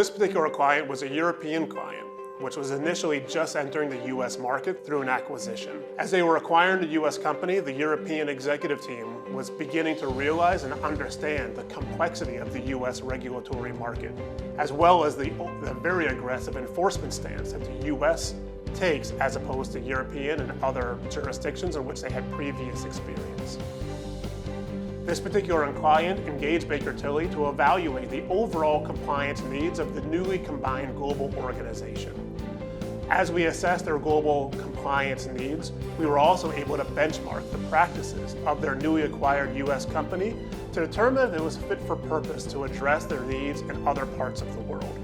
this particular client was a European client, which was initially just entering the US market through an acquisition. As they were acquiring a US company, the European executive team was beginning to realize and understand the complexity of the US regulatory market, as well as the very aggressive enforcement stance that the US takes as opposed to European and other jurisdictions in which they had previous experience. This particular client engaged Baker Tilly to evaluate the overall compliance needs of the newly combined global organization. As we assessed their global compliance needs, we were also able to benchmark the practices of their newly acquired US company to determine if it was fit for purpose to address their needs in other parts of the world.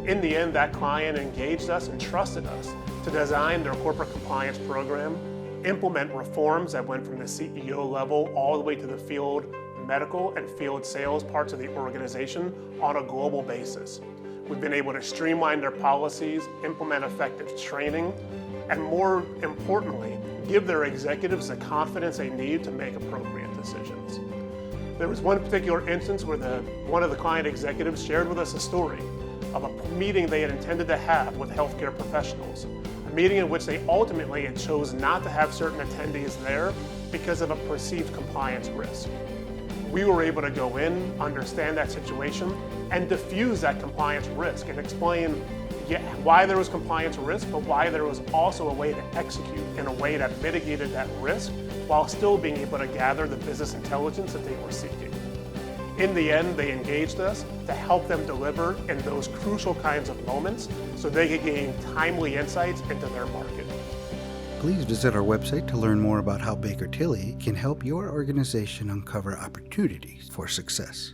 In the end, that client engaged us and trusted us to design their corporate compliance program, implement reforms that went from the CEO level all the way to the field medical and field sales parts of the organization on a global basis. We've been able to streamline their policies, implement effective training, and more importantly, give their executives the confidence they need to make appropriate decisions. There was one particular instance where one of the client executives shared with us a story of a meeting they had intended to have with healthcare professionals, a meeting in which they ultimately chose not to have certain attendees there because of a perceived compliance risk. We were able to go in, understand that situation, and diffuse that compliance risk and explain why there was compliance risk, but why there was also a way to execute in a way that mitigated that risk while still being able to gather the business intelligence that they were seeking. In the end, they engaged us to help them deliver in those crucial kinds of moments so they could gain timely insights into their market. Please visit our website to learn more about how Baker Tilly can help your organization uncover opportunities for success.